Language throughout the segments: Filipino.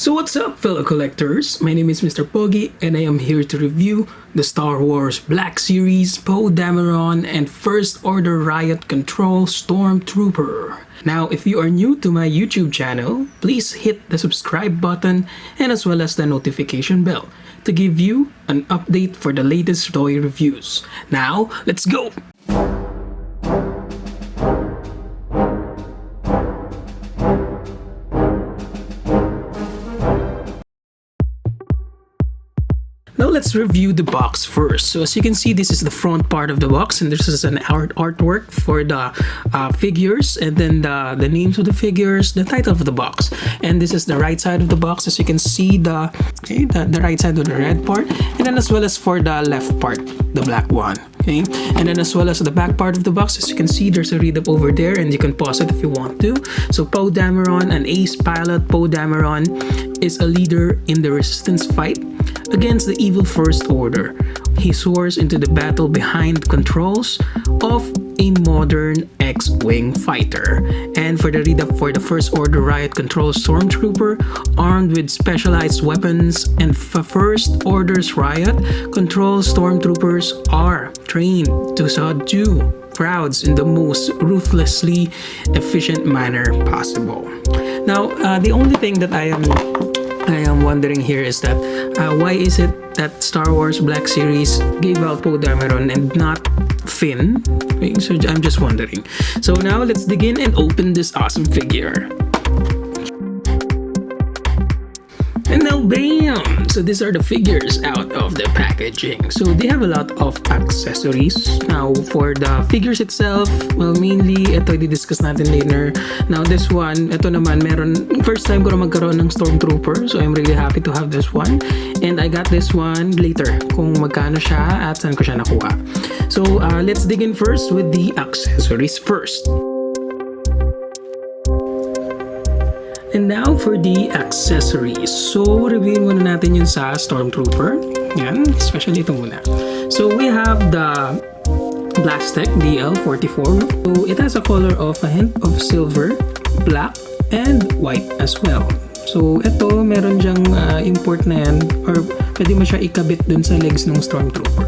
So what's up, fellow collectors? My name is Mr. Pogi and I am here to review the Star Wars Black Series Poe Dameron and First Order Riot Control Stormtrooper. Now, if you are new to my YouTube channel, please hit the subscribe button and as well as the notification bell to give you an update for the latest toy reviews. Now, let's go! Now let's review the box first. So as you can see, this is the front part of the box, and this is an artwork for the figures, and then the names of the figures, the title of the box. And this is the right side of the box. As you can see, the right side of the red part, and then as well as for the left part, the black one. Okay, and then as well as the back part of the box, as you can see, there's a read up over there, and you can pause it if you want to. So Poe Dameron, an ace pilot, Poe Dameron is a leader in the resistance fight against the evil First Order. He soars into the battle behind controls of a modern X-Wing fighter. And for the read-up for the First Order Riot Control Stormtrooper, armed with specialized weapons, and First Order's Riot Control Stormtroopers are trained to subdue crowds in the most ruthlessly efficient manner possible. Now, the only thing that I am wondering here is that why is it that Star Wars Black Series gave out Poe Dameron and not Finn? Okay, so I'm just wondering. So now let's dig in and open this awesome figure. And now, bam! So these are the figures out of the packaging. So they have a lot of accessories. Now, for the figures itself, well, mainly, ito i-discuss natin later. Now, this one, ito naman, first time ko na magkaroon ng Stormtrooper. So I'm really happy to have this one. And I got this one later, kung magkano siya at saan ko siya nakuha. So, let's dig in first with the accessories first. And now for the accessories. So, review muna natin yun sa Stormtrooper. Yan, especially ito muna. So, we have the Blastech DL44. So, it has a color of a hint of silver, black, and white as well. So, ito, meron dyang import na yan, or pwede mo siya ikabit dun sa legs ng Stormtrooper.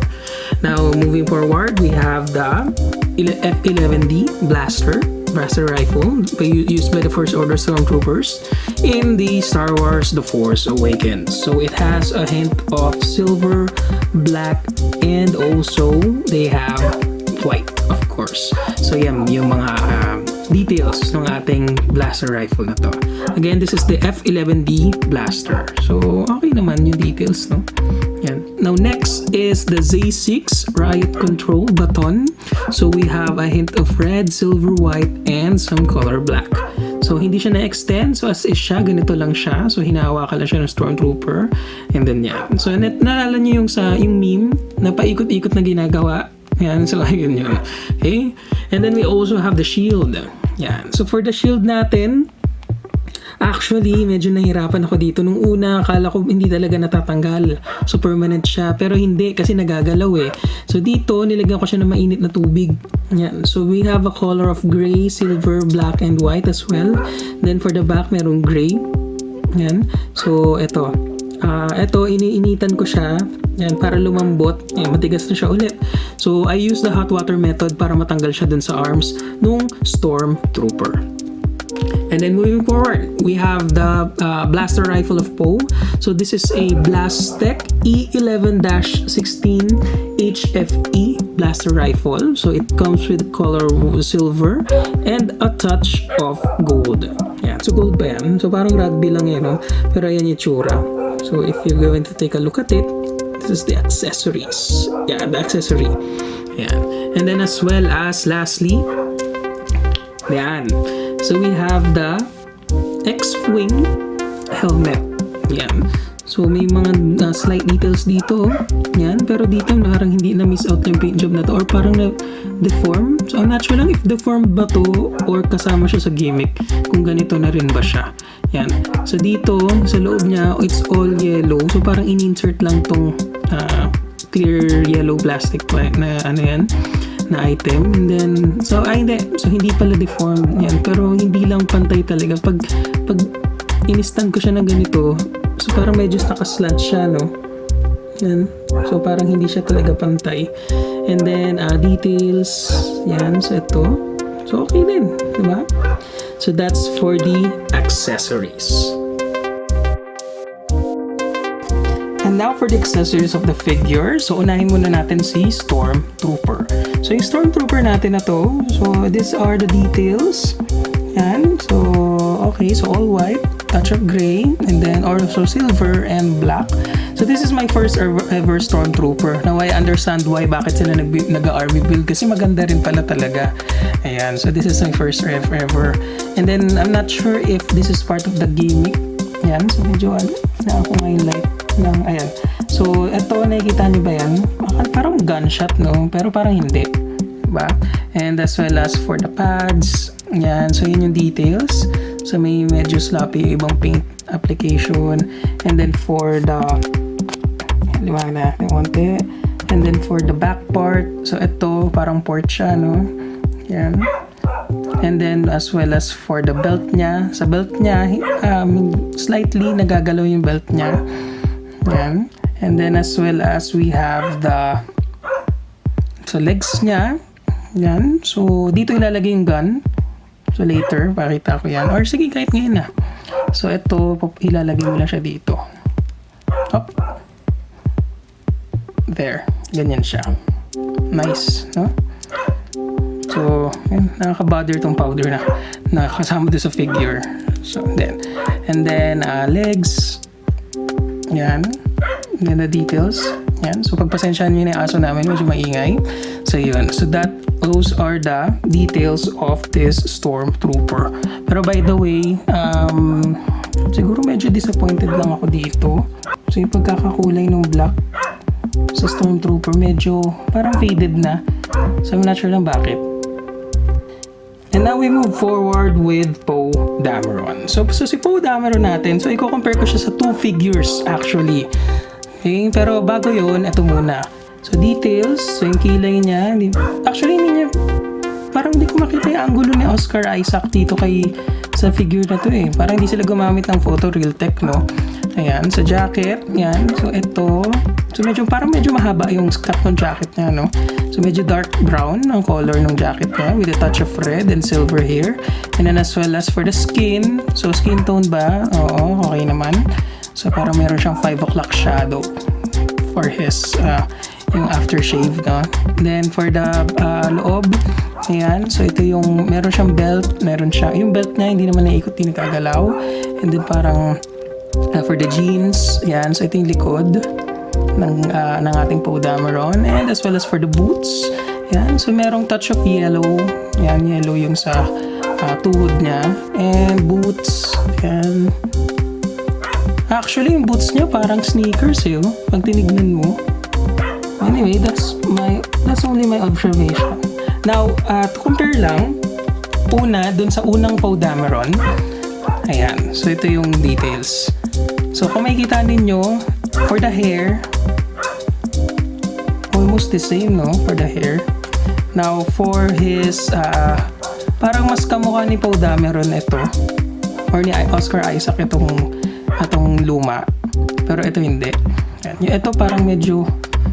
Now, moving forward, we have the F11D Blaster rifle used by the First Order Stormtroopers in the Star Wars The Force Awakens. So it has a hint of silver, black, and also they have white, of course. So yan yung mga details ng ating blaster rifle na to. Again, this is the F11D Blaster. So okay naman yung details, no? Yan. Now next is the Z6 Riot Control Baton. So we have a hint of red, silver, white, and some color black. So hindi siya na-extend. So as is siya, ganito lang siya. So hinahawakan lang siya ng Stormtrooper. And then yan. So naalala niyo yung meme na paikot-ikot na ginagawa. Yan. So ayun yun. Okay? And then we also have the shield. Yan. So for the shield natin, actually, medyo nahirapan ako dito. Nung una, akala ko hindi talaga natatanggal. So, permanent siya. Pero hindi, kasi nagagalaw eh. So, dito, nilagyan ko siya ng mainit na tubig. Yan. So, we have a color of gray, silver, black, and white as well. Then, for the back, merong gray. Yan. So, eto. Eto, iniinitan ko siya. Yan, para lumambot. Yan, matigas na siya ulit. So, I use the hot water method para matanggal siya dun sa arms nung Stormtrooper. And then moving forward, we have the blaster rifle of Poe. So this is a Blastech E11-16 HFE blaster rifle. So it comes with color silver and a touch of gold. Yeah, so gold pa yan. So parang rugby lang yan, no? Pero yan yung tsura. So if you're going to take a look at it, this is the accessories. Yeah, the accessory. Yeah. And then as well as lastly, yan. So we have the X-Wing helmet. Yan. So may mga slight details dito. Yan. Pero dito parang hindi na miss out yung paint job na to, or parang na-deform. So I'm not sure lang if deformed ba to or kasama siya sa gimmick. Kung ganito na rin ba siya. Yan. So dito, sa loob niya, it's all yellow. So parang in-insert lang tong clear yellow plastic na ano yan, na item. And then, so hindi pala deformed yan, pero hindi lang pantay talaga. Pag in-stand ko siya ng ganito. So parang medyo nakaslant siya, no? Yan. So parang hindi siya talaga pantay. And then details. Yan. So ito. So okay din, diba? So that's for the accessories. And now for the accessories of the figure. So unahin muna natin si Stormtrooper. So yung Stormtrooper natin na to. So these are the details. Yan. So okay. So all white, touch of gray, and then also silver and black. So this is my first ever Stormtrooper. Now I understand why bakit sila nag-army build kasi maganda rin pala talaga. Ayan. So this is my first ever. And then I'm not sure if this is part of the gimmick. Ayan. So medyo na ako ngayon light ng ayan. So ito nakikita niyo ba yan? Parang gunshot, no? Pero parang hindi. Diba? And as well as for the pads. Ayan. So yun yung details. So may medyo sloppy yung ibang paint application. And then for the liwanag natin konti. And then for the back part, so ito parang port siya, no? Yan. And then as well as for the belt niya, sa belt niya slightly nagagalaw yung belt niya. Yan. And then as well as we have the legs niya. Yan. So dito ilalagay yung gun. So later, pakita ko yan. Or sige, kahit ngayon na. So ito, ilalagay mo lang siya dito. Up. There. Ganyan siya. Nice, no? So, yan, nakaka-bother tong powder na nakasama doon sa figure. So, and then legs. Yan. Yan the details. Yan. So, pagpasensyahan nyo yung aso namin, medyo maingay. So, yun. So, those are the details of this Stormtrooper. Pero by the way, siguro medyo disappointed lang ako dito. So, yung pagkakakulay ng black sa Stormtrooper, medyo parang faded na. So, I'm not sure lang bakit. And now we move forward with Poe Dameron. So si Poe Dameron natin, so i-compare ko siya sa two figures actually. Okay, pero bago yun, ito muna. So details, so yung kilay niya, actually hindi niya, parang hindi ko makita yung angulo ni Oscar Isaac dito sa figure na to eh. Parang hindi sila gumamit ng photo real tech, no? Ayan, so jacket, yan. So ito, so parang medyo mahaba yung cut ng jacket niya, no? So medyo dark brown ang color ng jacket niya with a touch of red and silver here. And then as well as for the skin, so skin tone ba? Oo, okay naman. So parang meron siyang 5 o'clock shadow for his yung aftershave, no? Then for the loob, ayan, so ito yung meron siyang belt, yung belt niya hindi naman naikot, hindi nakagalaw. And then parang for the jeans, ayan, so ito yung likod ng ating Poe Dameron. And as well as for the boots, ayan, so merong touch of yellow, ayan, yellow yung sa tuhod niya. And boots, ayan, actually yung boots niya parang sneakers eh, pag tinignan mo. Anyway, that's only my observation. Now, to compare lang, dun sa unang Poe Dameron, ayan, so ito yung details. So kung makikita ninyo, for the hair, almost the same, no? For the hair. Now, for his, parang mas kamukha ni Poe Dameron ito, or ni Oscar Isaac itong luma. Pero ito hindi. Ayan. Ito parang medyo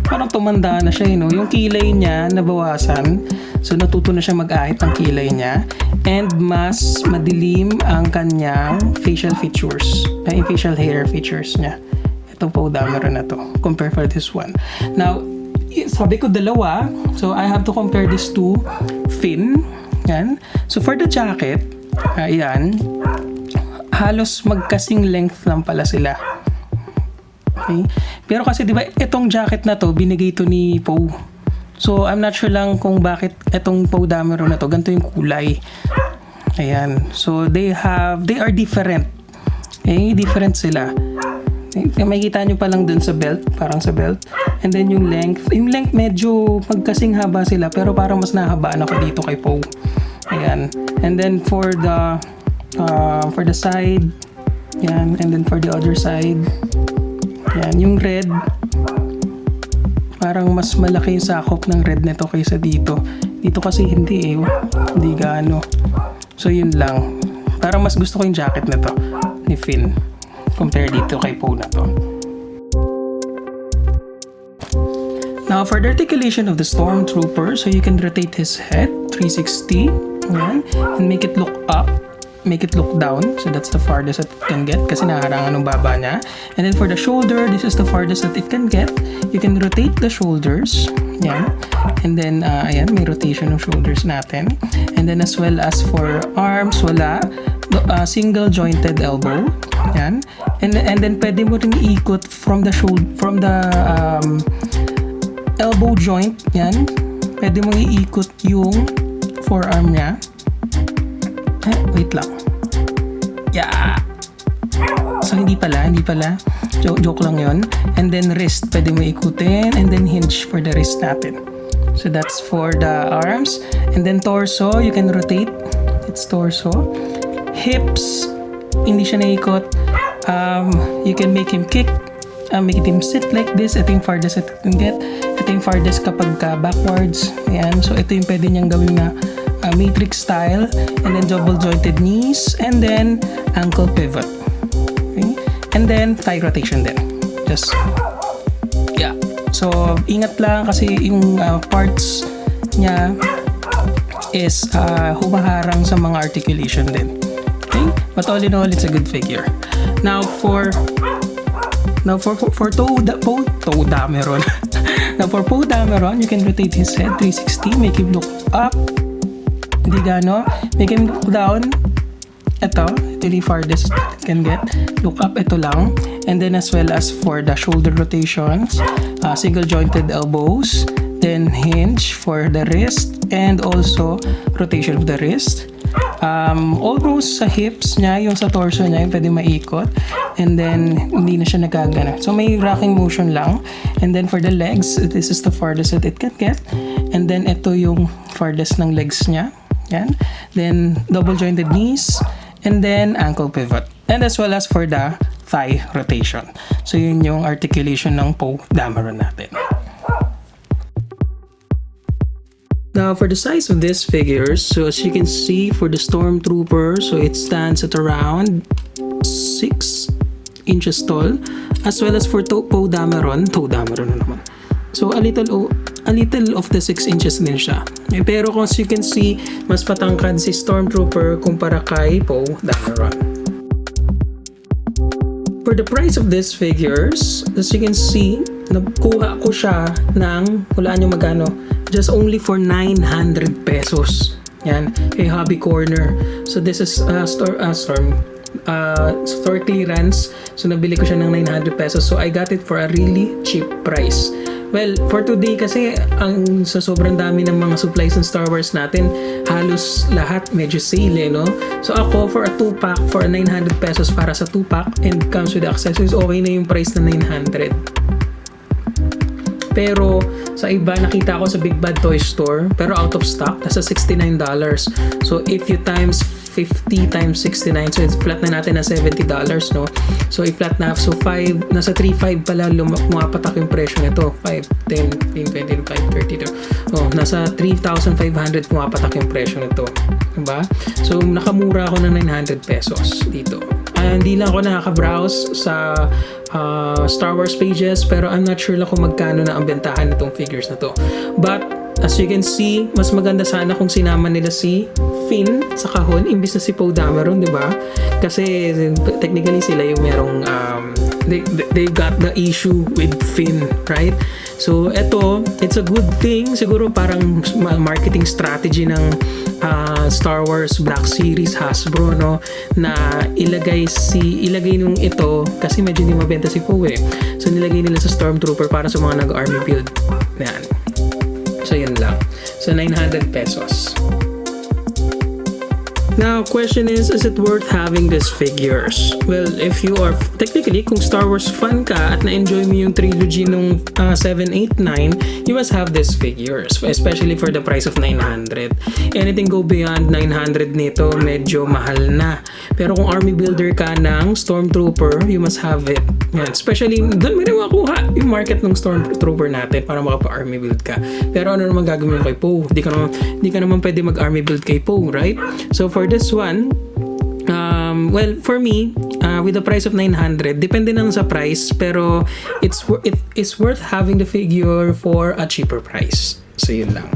parang tumanda na siya, no? Yung kilay niya nabawasan. So natuto na siya mag-ahit ng kilay niya. And mas madilim ang kanyang facial features. Yung facial hair features niya. Itong Poe Dameron na to. Compare for this one. Now, sabi ko dalawa. So I have to compare these two. Fin. Yan. So for the jacket, ayan, halos magkasing length lang pala sila. Okay? Pero kasi 'di ba itong jacket na to binigay to ni Poe. So I'm not sure lang kung bakit itong Poe Dameron na to ganito yung kulay. Ayan. So they are different. Okay? Different sila. Okay? Makikita nyo pa lang dun sa belt, parang sa belt. And then yung length medyo magkasing haba sila pero parang mas nahabaan ako dito kay Poe. Ayan. And then for the side, yan, and then for the other side, yan, yung red, parang mas malaki yung sakop ng red nito kaysa dito. Dito kasi hindi hindi gaano. So yun lang. Parang mas gusto ko yung jacket na to ni ni Finn compare dito kay Poe na to. Now, for the articulation of the Stormtrooper, so you can rotate his head 360, yan, and make it look up, make it look down. So that's the farthest that it can get kasi naharangan ng baba niya. And then for the shoulder, this is the farthest that it can get. You can rotate the shoulders, yan. And then, ayan, may rotation ng shoulders natin. And then as well as for arms, wala. Single jointed elbow, yan. And then pwede mo rin iikot from the shoulder, from the elbow joint, yan. Pwede mong iikot yung forearm niya. Wait lang. Yeah! So, hindi pala. Joke lang yon. And then wrist, pwede mo ikutin. And then hinge for the wrist natin. So, that's for the arms. And then torso, you can rotate. It's torso. Hips, hindi siya naikot. You can make him kick. Make him sit like this. Ito yung farthest that you can get. Ito yung farthest kapag backwards. Ayan. So, ito yung pwede niyang gawin na matrix style. And then double jointed knees. And then ankle pivot. Okay? And then thigh rotation din. Just, yeah. So, ingat lang kasi yung parts niya is humaharang sa mga articulation din. Okay? But all in all, it's a good figure. Now, for Poe Dameron. Now, for Poe Dameron, you can rotate his head 360, make him look up. Hindi gano. Make him look down. Ito yung farthest it can get. Look up, ito lang. And then as well as for the shoulder rotations, single jointed elbows, then hinge for the wrist, and also rotation of the wrist. Almost sa hips niya, yung sa torso niya, yung pwede maikot. And then, hindi na siya nagagana. So, may rocking motion lang. And then, for the legs, this is the farthest that it can get. And then, ito yung farthest ng legs niya. Yan. Then, double jointed knees. And then, ankle pivot. And as well as for the thigh rotation. So, yun yung articulation ng Poe Dameron natin. Now, for the size of these figures, so as you can see, for the Stormtrooper, so it stands at around 6 inches tall, as well as for Poe Dameron na naman. So, a little of the 6 inches din siya. Pero kung as you can see, mas patangkad si Stormtrooper kumpara kay Poe Dameron. For the price of these figures, as you can see, nakuha ko siya ng, hulaan nyo magkano, just only for 900 pesos. Yan, kay Hobby Corner. So this is store clearance. So nabili ko siya ng 900 pesos. So I got it for a really cheap price. Well, for today kasi ang sa sobrang dami ng mga supplies ng Star Wars natin, halos lahat medyo sale, no? So ako for a 2-pack for 900 pesos para sa 2-pack and comes with accessories, okay na yung price na 900. Pero sa iba nakita ko sa Big Bad Toy Store, pero out of stock, nasa $69. So if you times 50 times 69, so it's flat na natin na $70, no? So i-flat na, so 5, nasa 3.5 pala lumapatak yung presyo nito. 5, 10, 15, 20, 5, 30. Oh, nasa 3,500 pumapatak yung presyo nito. Diba? So nakamura ako ng 900 pesos dito. Hindi lang ako nakaka-browse sa Star Wars pages, pero I'm not sure lang kung magkano na ang bentahan nitong figures na to. But as you can see, mas maganda sana kung sinama nila si Finn sa kahon imbis na si Poe Dameron, di ba? Kasi technically sila yung merong they got the issue with Finn, right? So eto, it's a good thing, siguro parang marketing strategy ng Star Wars Black Series Hasbro, no, na ilagay nung ito kasi medyo hindi mabenta si Poe eh. So nilagay nila sa Stormtrooper para sa mga nag-army build. Yan. So yun lang. So 900 pesos. Now, question is it worth having these figures? Well, if you are technically, kung Star Wars fan ka at na-enjoy mo yung trilogy nung 7, 8, 9, you must have these figures, especially for the price of 900. Anything go beyond 900 nito, medyo mahal na. Pero kung army builder ka ng Stormtrooper, you must have it. Yan. Especially, doon mo rin makuha yung market ng Stormtrooper natin para makapa-army build ka. Pero ano naman gagawin mo kay Poe? Di ka naman pwede mag-army build kay Poe, right? So, for this one, well, for me, with the price of 900. Depende lang sa price, pero it is worth having the figure for a cheaper price. So yun lang.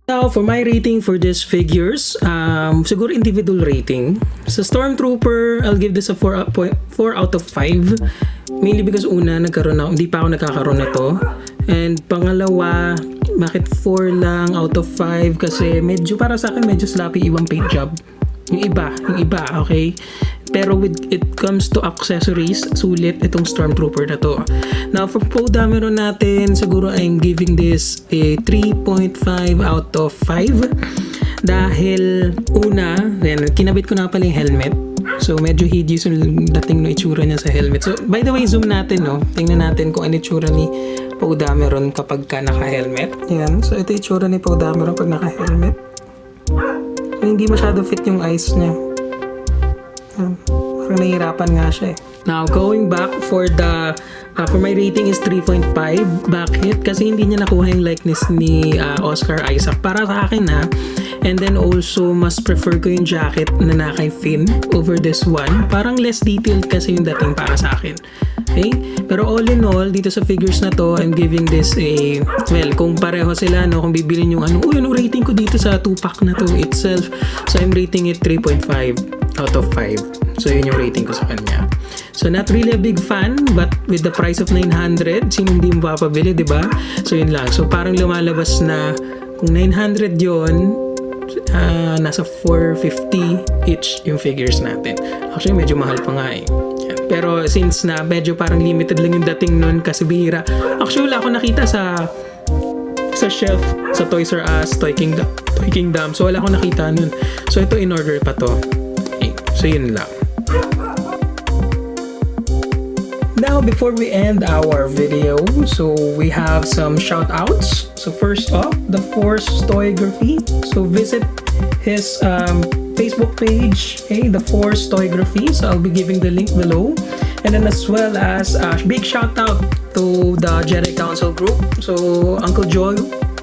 Now, for my rating for these figures, siguro individual rating. Sa Stormtrooper, I'll give this a 4 out of 5. Mainly because una, hindi pa ako nagkakaroon nito. And pangalawa, bakit 4 lang out of 5? Kasi medyo, para sa akin, medyo sloppy ibang paint job. Yung iba, okay? Pero with it comes to accessories, sulit itong Stormtrooper na to. Now, for Poe Dameron natin, siguro I'm giving this a 3.5 out of 5. Dahil, una, kinabit ko na pala yung helmet. So, medyo hideous yung dating no itsura niya sa helmet. So, by the way, zoom natin, no? Tingnan natin kung ano itsura ni Poe Dameron kapag ka naka-helmet. Yan. So, ito itsura ni Poe Dameron pag naka-helmet. So, hindi masyado fit yung eyes niya. Parang nahihirapan nga siya eh. Now, going back for my rating is 3.5. Bakit? Kasi hindi niya nakuha yung likeness ni Oscar Isaac. Para sa akin ha. And then also, mas prefer ko yung jacket na nakay Finn over this one. Parang less detailed kasi yung dating para sa akin. Okay? Pero all in all, dito sa figures na to, I'm giving this a, well, kung pareho sila, no, kung bibilin yung yung rating ko dito sa 2-pack na to itself. So, I'm rating it 3.5 out of 5. So, yun yung rating ko sa kanya. So, not really a big fan, but with the price of 900, sino hindi mo papabili, diba? So, yun lang. So, parang lumalabas na kung 900 yun, nasa 450 each yung figures natin. Actually, medyo mahal pa nga eh. Yan. Pero since na medyo parang limited lang yung dating nun kasi bihira. Actually, wala ako nakita sa shelf sa Toys R Us, Toy Kingdom. So, wala akong nakita nun. So, ito in order pa to. Okay. So, yun lang. Now, before we end our video, so we have some shout outs. So first off, the Force Toygraphy. So visit his Facebook page, okay, the Force Toygraphy. So I'll be giving the link below. And then as well as big shout out to the Jedi Council group. So Uncle Joy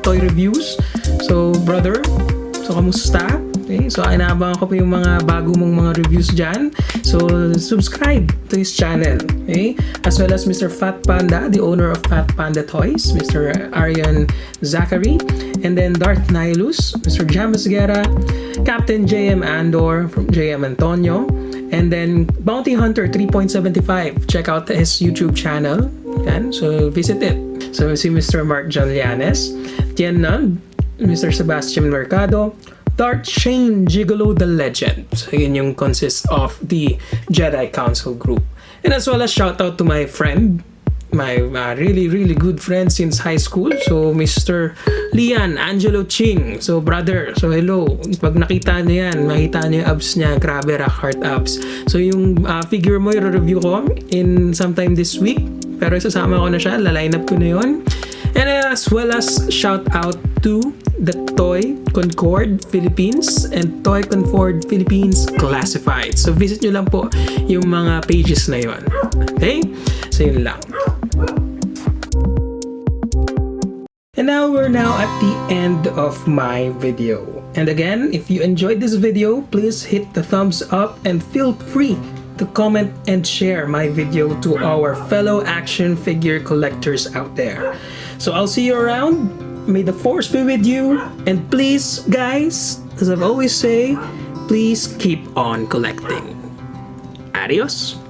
Toy Reviews. So brother, so kamusta? Okay, so inaabangan ko po yung mga bago mong mga reviews dyan. So subscribe to his channel. Okay? As well as Mr. Fat Panda, the owner of Fat Panda Toys, Mr. Aryan Zachary, and then Darth Nihilus, Mr. James Guerra, Captain JM Andor from JM Antonio, and then Bounty Hunter 3.75. Check out his YouTube channel. Yan. So visit it. So si Mr. Mark John Llanes, Tien Nund, Mr. Sebastian Mercado, Darth Shane Gigolo the Legend. So yun yung consists of the Jedi Council group. And as well as shout out to my friend, my really good friend since high school. So Mr. Lian Angelo Ching. So brother, so hello. Pag nakita niyo yan, makita niyo yung abs niya, grabe rock heart abs. So yung figure mo i-review ko in sometime this week. Pero isasama ko na siya, laline up ko na yun. And as well as shout out to the Toy CONCORD Philippines and Toy CONCORD Philippines Classified. So visit nyo lang po yung mga pages na yun. Okay? So yun lang. And now we're at the end of my video. And again, if you enjoyed this video, please hit the thumbs up and feel free to comment and share my video to our fellow action figure collectors out there. So I'll see you around. May the force be with you. And please, guys, as I've always say, please keep on collecting. Adios.